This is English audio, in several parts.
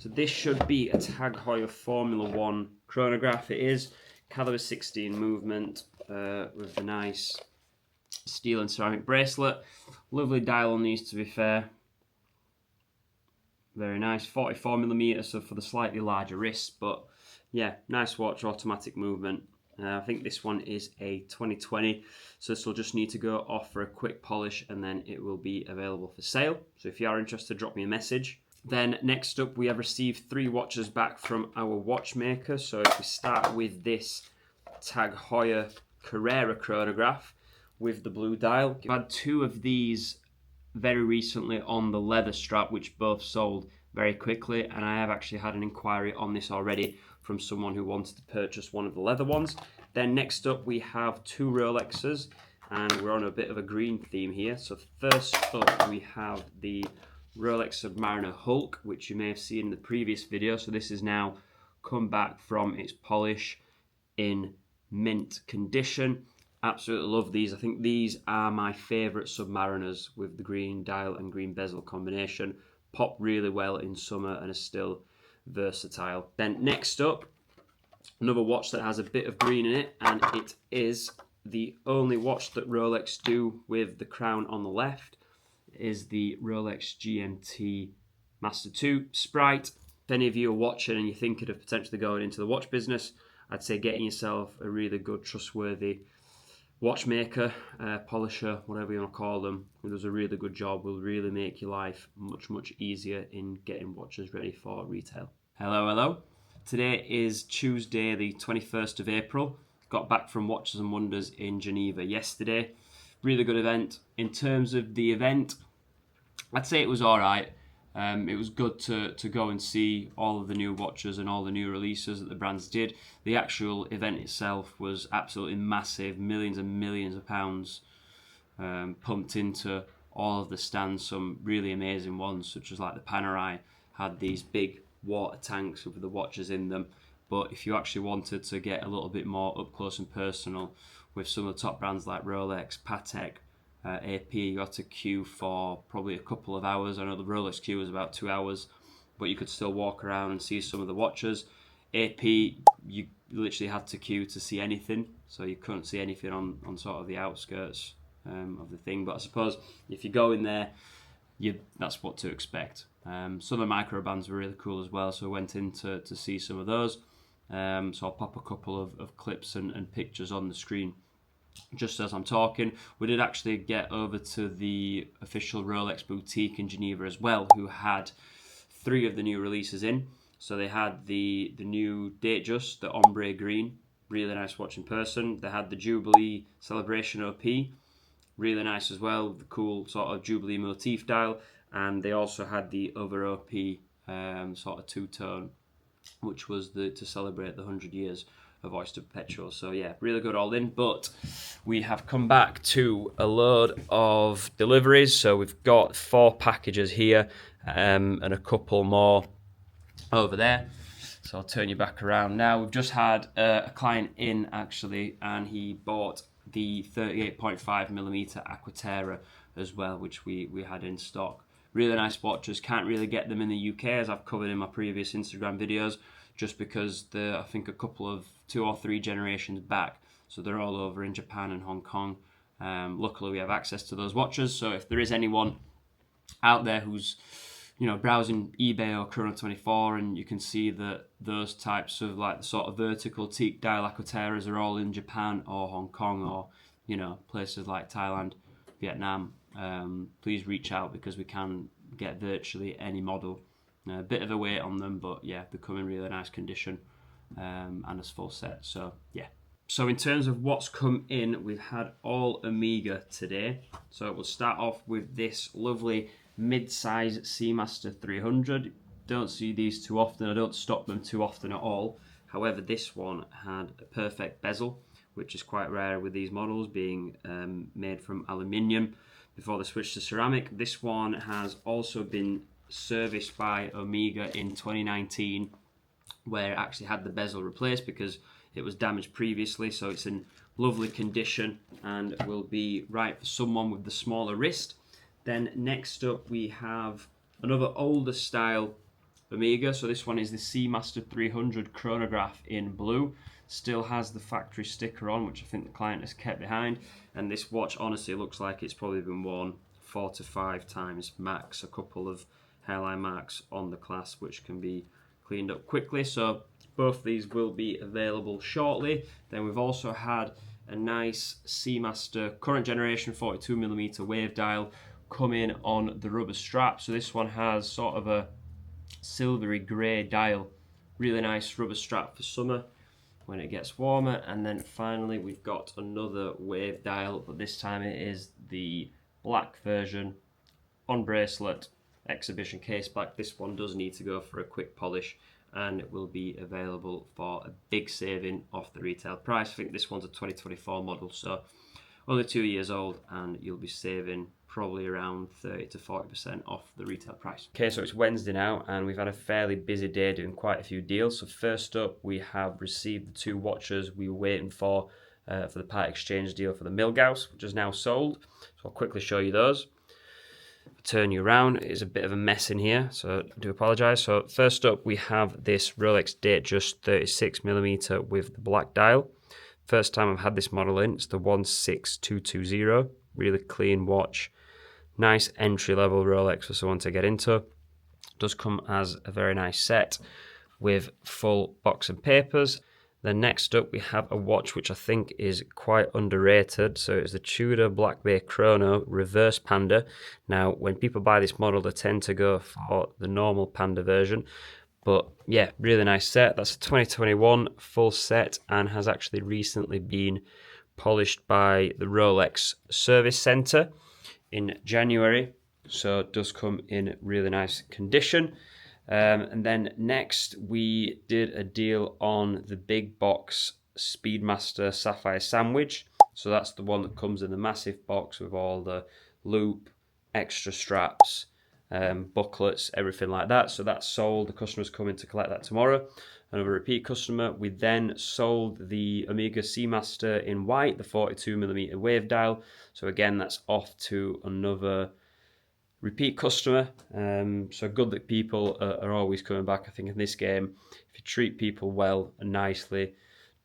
So this should be a Tag Heuer Formula 1 chronograph. It is caliber 16 movement with the nice steel and ceramic bracelet. Lovely dial on these, to be fair. Very nice, 44mm, so for the slightly larger wrists, but yeah, nice watch, automatic movement. I think this one is a 2020, so this will just need to go off for a quick polish and then it will be available for sale. So if you are interested, drop me a message. Then next up, we have received 3 watches back from our watchmaker. So if we start with this Tag Heuer Carrera chronograph with the blue dial. I've had 2 of these very recently on the leather strap, which both sold very quickly, and I have actually had an inquiry on this already from someone who wanted to purchase one of the leather ones. Then next up we have 2 Rolexes, and we're on a bit of a green theme here. So first up we have the Rolex Submariner Hulk, which you may have seen in the previous video. So this is now come back from its polish in mint condition. Absolutely love these. I think these are my favourite Submariners with the green dial and green bezel combination. Pop really well in summer and are still versatile. Then next up, another watch that has a bit of green in it, and it is the only watch that Rolex do with the crown on the left. It is the Rolex GMT Master 2 Sprite. If any of you are watching and you're thinking of potentially going into the watch business, I'd say getting yourself a really good, trustworthy watchmaker, polisher, whatever you want to call them, who does a really good job, will really make your life much easier in getting watches ready for retail. Hello. Today is Tuesday the 21st of April. Got back from Watches and Wonders in Geneva yesterday. Really good event. In terms of the event, I'd say it was alright. It was good to go and see all of the new watches and all the new releases that the brands did. The actual event itself was absolutely massive, millions and millions of pounds pumped into all of the stands. Some really amazing ones, such as like the Panerai, had these big water tanks with the watches in them. But if you actually wanted to get a little bit more up close and personal with some of the top brands like Rolex, Patek, AP, you had to queue for probably a couple of hours. I know the Rolex queue was about 2 hours, but you could still walk around and see some of the watches. AP, you literally had to queue to see anything, so you couldn't see anything on sort of the outskirts of the thing. But I suppose if you go in there, that's what to expect. Some of the micro bands were really cool as well, so I went in to see some of those. So I'll pop a couple of clips and pictures on the screen just as I'm talking. We did actually get over to the official Rolex boutique in Geneva as well, who had 3 of the new releases in. So they had the new Datejust, the ombre green, really nice watch in person. They had the Jubilee Celebration OP, really nice as well, the cool sort of Jubilee motif dial. And they also had the other OP sort of two-tone, which was to celebrate the 100 years of Oyster Perpetual. So yeah, really good all in. But we have come back to a load of deliveries. So we've got 4 packages here and a couple more over there. So I'll turn you back around now. We've just had a client in actually, and he bought the 38.5mm Aquaterra as well, which we had in stock. Really nice watches. Can't really get them in the UK, as I've covered in my previous Instagram videos, just because they're, I think, a couple of 2 or 3 generations back. So they're all over in Japan and Hong Kong. Luckily, we have access to those watches. So if there is anyone out there who's, browsing eBay or Chrono24, and you can see that those types of like the sort of vertical teak dial Aquaterras are all in Japan or Hong Kong or, places like Thailand, Vietnam, please reach out, because we can get virtually any model. A bit of a wait on them, but yeah, they come in really nice condition and as full set. So yeah. So in terms of what's come in, we've had all Omega today. So we'll start off with this lovely mid-size Seamaster 300. Don't see these too often. I don't stock them too often at all. However, this one had a perfect bezel, which is quite rare with these models, being made from aluminium before they switched to ceramic. This one has also been serviced by Omega in 2019, where it actually had the bezel replaced because it was damaged previously. So it's in lovely condition and will be right for someone with the smaller wrist. Then next up we have another older style Omega. So this one is the Seamaster 300 chronograph in blue. Still has the factory sticker on, which I think the client has kept behind. And this watch honestly looks like it's probably been worn 4 to 5 times max. A couple of hairline marks on the clasp which can be cleaned up quickly. So both these will be available shortly. Then we've also had a nice Seamaster current generation 42mm wave dial come in on the rubber strap. So this one has sort of a silvery grey dial, really nice rubber strap for summer when it gets warmer. And then finally we've got another wave dial, but this time it is the black version on bracelet, exhibition case black. This one does need to go for a quick polish, and it will be available for a big saving off the retail price. I think this one's a 2024 model, so only 2 years old, and you'll be saving probably around 30 to 40% off the retail price. Okay, so it's Wednesday now, and we've had a fairly busy day doing quite a few deals. So first up, we have received the 2 watches we were waiting for the part exchange deal for the Milgauss, which is now sold. So I'll quickly show you those. Turn you around, it is a bit of a mess in here, so I do apologise. So first up, we have this Rolex Datejust 36mm with the black dial. First time I've had this model in. It's the 16220. Really clean watch. Nice entry level Rolex for someone to get into. It does come as a very nice set with full box and papers. Then next up we have a watch which I think is quite underrated. So it's the Tudor Black Bay Chrono Reverse Panda. Now when people buy this model they tend to go for the normal Panda version. But yeah, really nice set. That's a 2021 full set and has actually recently been polished by the Rolex Service Centre in January. So it does come in really nice condition. And then next we did a deal on the big box Speedmaster Sapphire Sandwich. So that's the one that comes in the massive box with all the loop, extra straps, booklets, everything like that. So that's sold. The customer's coming to collect that tomorrow. Another repeat customer. We then sold the Omega Seamaster in white, the 42mm wave dial. So again, that's off to another repeat customer. So good that people are always coming back. I think in this game, if you treat people well and nicely,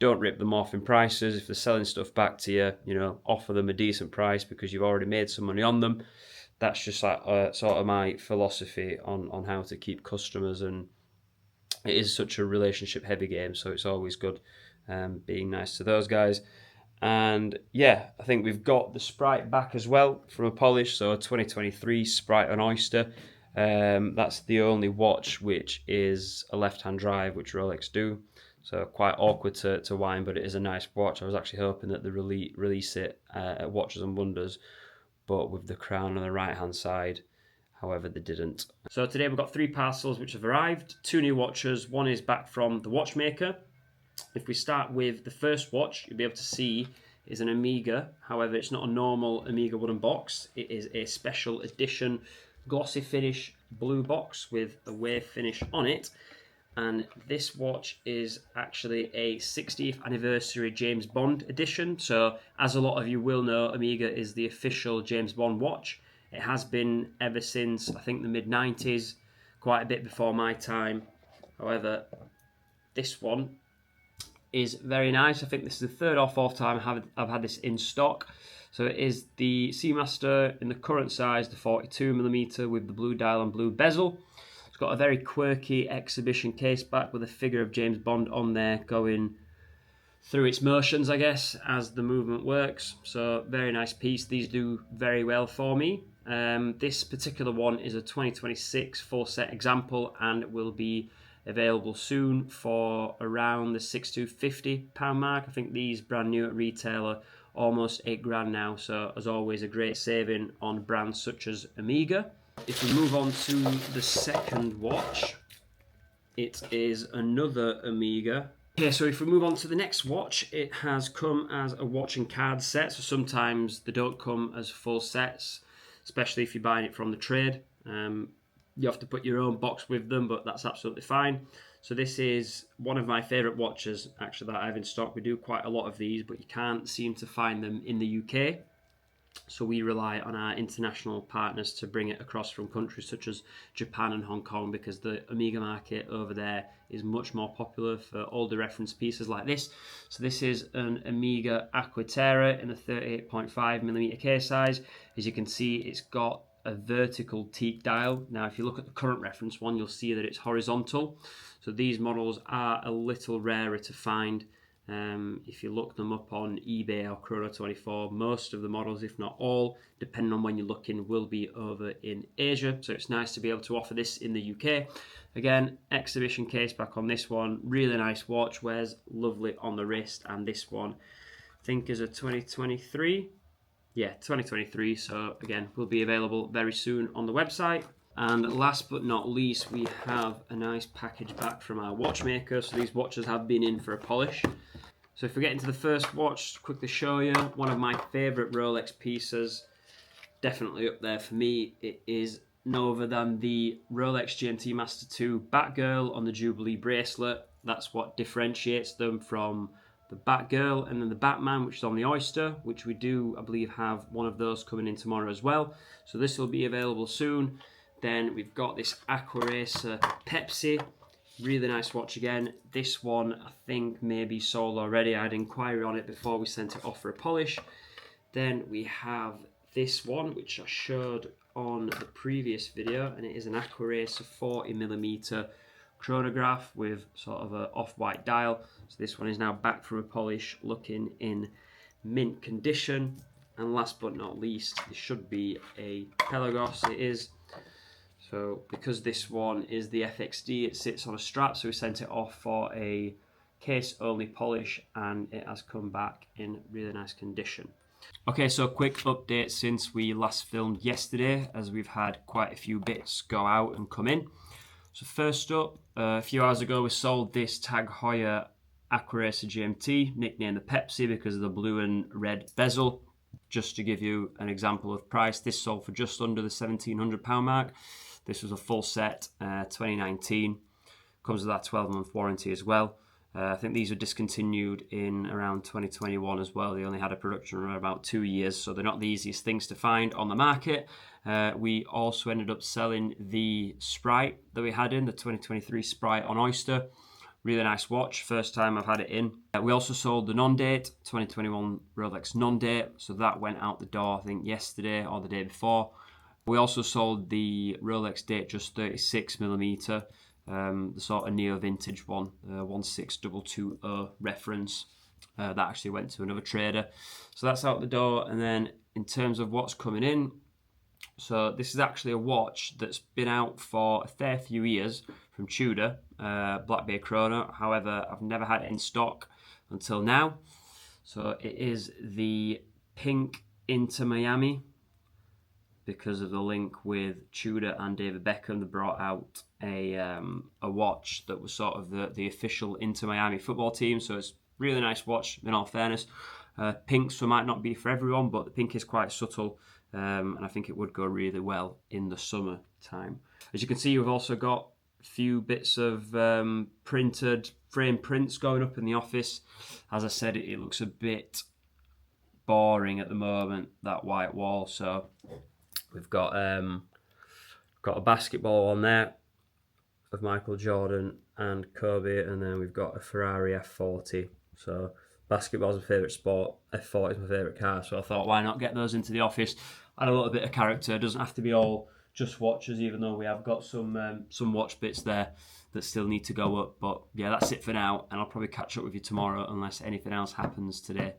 don't rip them off in prices. If they're selling stuff back to you, you know, offer them a decent price because you've already made some money on them. That's just like sort of my philosophy on how to keep customers, and it is such a relationship heavy game, so it's always good being nice to those guys. And yeah, I think we've got the Sprite back as well from a polish, so a 2023 Sprite on Oyster. That's the only watch which is a left-hand drive, which Rolex do. So quite awkward to wind, but it is a nice watch. I was actually hoping that they release it at Watches and Wonders, but with the crown on the right-hand side. However, they didn't. So today we've got 3 parcels which have arrived. 2 new watches. One is back from the watchmaker. If we start with the first watch, you'll be able to see is an Omega. However, it's not a normal Omega wooden box. It is a special edition glossy finish blue box with a wave finish on it. And this watch is actually a 60th anniversary James Bond edition. So as a lot of you will know, Omega is the official James Bond watch. It has been ever since, I think, the mid-90s, quite a bit before my time. However, this one is very nice. I think this is the 3rd or 4th time I've had this in stock. So it is the Seamaster in the current size, the 42mm with the blue dial and blue bezel. It's got a very quirky exhibition case back with a figure of James Bond on there going through its motions, I guess, as the movement works. So very nice piece. These do very well for me. This particular one is a 2026 full set example and will be available soon for around the £6,250 mark. I think these brand new at retail are almost £8,000 now. So as always, a great saving on brands such as Omega. If we move on to the second watch, it is another Omega. Okay, so if we move on to the next watch, it has come as a watch and card set. So sometimes they don't come as full sets, especially if you're buying it from the trade. You have to put your own box with them, but that's absolutely fine. So this is one of my favourite watches, actually, that I have in stock. We do quite a lot of these, but you can't seem to find them in the UK. So we rely on our international partners to bring it across from countries such as Japan and Hong Kong, because the Amiga market over there is much more popular for older reference pieces like this. So this is an Amiga Aquaterra in a 38.5mm case size. As you can see, it's got a vertical teak dial. Now if you look at the current reference one, you'll see that it's horizontal. So these models are a little rarer to find. If you look them up on eBay or Chrono24, most of the models, if not all, depending on when you're looking, will be over in Asia. So it's nice to be able to offer this in the UK. Again, exhibition case back on this one. Really nice watch, wears lovely on the wrist. And this one, I think, is a 2023. Yeah, 2023. So again, will be available very soon on the website. And last but not least, we have a nice package back from our watchmaker. So these watches have been in for a polish. So if we get into the first watch, quickly show you one of my favourite Rolex pieces, definitely up there for me. It is no other than the Rolex GMT Master 2 Batgirl on the Jubilee bracelet. That's what differentiates them from the Batgirl and then the Batman, which is on the Oyster, which we do, I believe, have one of those coming in tomorrow as well. So this will be available soon. Then we've got this Aqua Racer Pepsi. Really nice watch again. This one I think may be sold already. I had inquiry on it before we sent it off for a polish. Then we have this one, which I showed on the previous video, and it is an Aqua Racer 40mm chronograph with sort of an off-white dial. So this one is now back from a polish, looking in mint condition. And last but not least, this should be a Pelagos. It is. So because this one is the FXD, it sits on a strap, so we sent it off for a case-only polish, and it has come back in really nice condition. Okay, so quick update since we last filmed yesterday, as we've had quite a few bits go out and come in. So first up, a few hours ago we sold this Tag Heuer Aqua Racer GMT, nicknamed the Pepsi because of the blue and red bezel. Just to give you an example of price, this sold for just under the £1,700 mark. This was a full set, 2019. Comes with that 12-month warranty as well. I think these were discontinued in around 2021 as well. They only had a production run about 2 years, so they're not the easiest things to find on the market. We also ended up selling the Sprite that we had in, the 2023 Sprite on Oyster. Really nice watch, first time I've had it in. We also sold the non-date, 2021 Rolex non-date, so that went out the door I think yesterday or the day before. We also sold the Rolex Datejust 36mm, the sort of neo vintage one, 16220 reference. That actually went to another trader. So that's out the door. And then in terms of what's coming in, so this is actually a watch that's been out for a fair few years from Tudor, Black Bay Chrono. However, I've never had it in stock until now. So it is the pink Inter Miami. Because of the link with Tudor and David Beckham, they brought out a watch that was sort of the official Inter Miami football team. So it's a really nice watch, in all fairness. Pinks might not be for everyone, but the pink is quite subtle, and I think it would go really well in the summer time. As you can see, we've also got a few bits of printed frame prints going up in the office. As I said, it looks a bit boring at the moment, that white wall. So we've got a basketball on there of Michael Jordan and Kobe, and then we've got a Ferrari F40. So basketball's my favourite sport, F40 is my favourite car, so I thought why not get those into the office. Add a little bit of character. It doesn't have to be all just watches, even though we have got some watch bits there that still need to go up. But yeah, that's it for now, and I'll probably catch up with you tomorrow unless anything else happens today.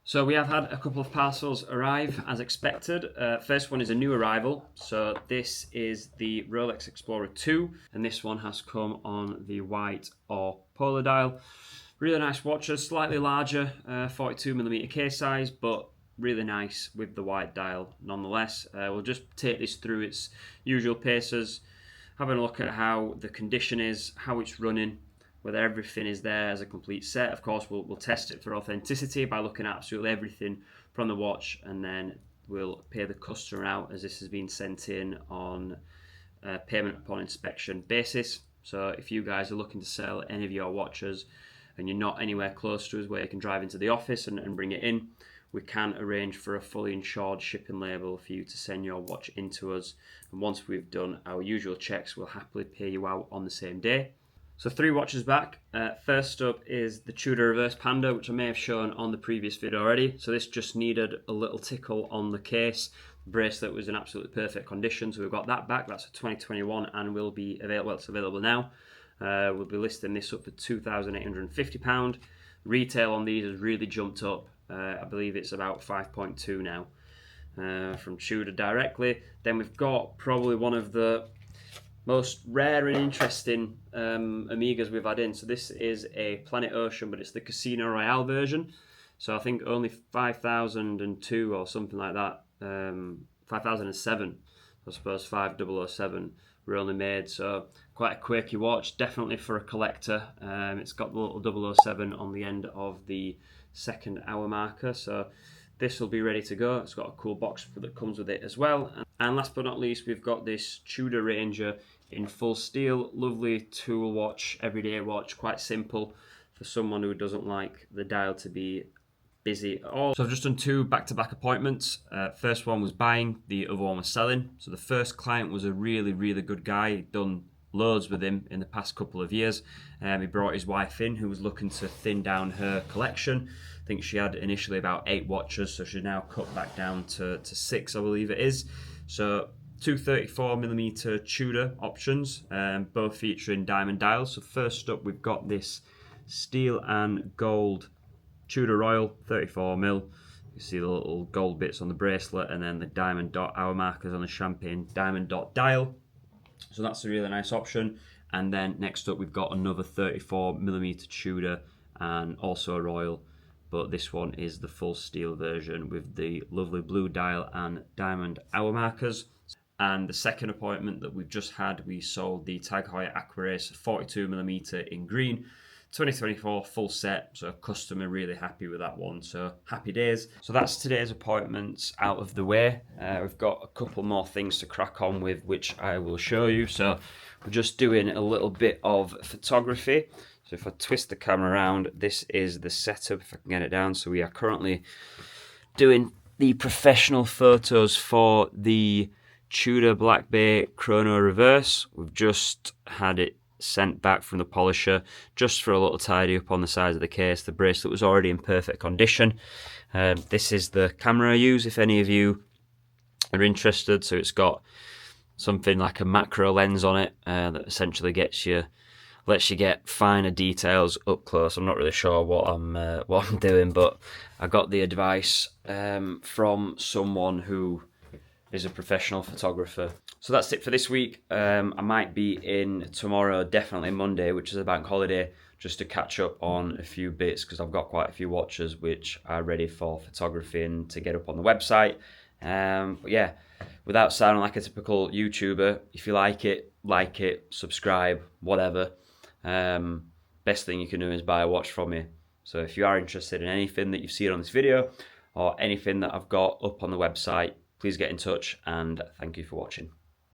So we have had a couple of parcels arrive as expected. First one is a new arrival. So this is the Rolex Explorer 2, and this one has come on the white or polar dial. Really nice watches, slightly larger, 42mm case size, but really nice with the white dial nonetheless. We'll just take this through its usual paces, having a look at how the condition is, how it's running, whether everything is there as a complete set. Of course, we'll test it for authenticity by looking at absolutely everything from the watch, and then we'll pay the customer out as this has been sent in on payment upon inspection basis. So if you guys are looking to sell any of your watches and you're not anywhere close to us where you can drive into the office and bring it in, we can arrange for a fully insured shipping label for you to send your watch into us. And once we've done our usual checks, we'll happily pay you out on the same day. So 3 watches back. First up is the Tudor Reverse Panda, which I may have shown on the previous video already. So this just needed a little tickle on the case. The bracelet was in absolutely perfect condition, so we've got that back. That's a 2021 and will be available. Well, it's available now. We'll be listing this up for £2,850. Retail on these has really jumped up. I believe it's about 5.2 now from Tudor directly. Then we've got probably one of the most rare and interesting Omegas we've had in. So this is a Planet Ocean, but it's the Casino Royale version. So I think only 5,002 or something like that. 5,007, I suppose 5007 were only made. So quite a quirky watch, definitely for a collector. It's got the little 007 on the end of the second hour marker. So this will be ready to go. It's got a cool box that comes with it as well. And last but not least, we've got this Tudor Ranger in full steel. Lovely tool watch, everyday watch, quite simple for someone who doesn't like the dial to be busy at all. So I've just done 2 back-to-back appointments. First one was buying, the other one was selling. So the first client was a really, really good guy. He'd done loads with him in the past couple of years. He brought his wife in who was looking to thin down her collection. I think she had initially about 8 watches, so she's now cut back down to 6, I believe it is. So 2 34mm Tudor options, both featuring diamond dials. So first up, we've got this steel and gold Tudor Royal 34mm. You see the little gold bits on the bracelet and then the diamond dot hour markers on the champagne diamond dot dial. So that's a really nice option. And then next up, we've got another 34mm Tudor and also a Royal, but this one is the full steel version with the lovely blue dial and diamond hour markers. And the second appointment that we've just had, we sold the Tag Heuer Aquarace 42mm in green, 2024 full set. So customer really happy with that one. So happy days. So that's today's appointments out of the way. We've got a couple more things to crack on with, which I will show you. So we're just doing a little bit of photography. So if I twist the camera around, this is the setup, if I can get it down. So we are currently doing the professional photos for the Tudor Black Bay Chrono Reverse. We've just had it sent back from the polisher just for a little tidy up on the sides of the case. The bracelet was already in perfect condition. This is the camera I use if any of you are interested. So it's got something like a macro lens on it that essentially lets you get finer details up close. I'm not really sure what I'm doing, but I got the advice from someone who is a professional photographer. So that's it for this week. I might be in tomorrow, definitely Monday, which is a bank holiday, just to catch up on a few bits because I've got quite a few watches which are ready for photography and to get up on the website. But yeah, without sounding like a typical YouTuber, if you like it, subscribe, whatever. Best thing you can do is buy a watch from me. So if you are interested in anything that you've seen on this video or anything that I've got up on the website, please get in touch and thank you for watching.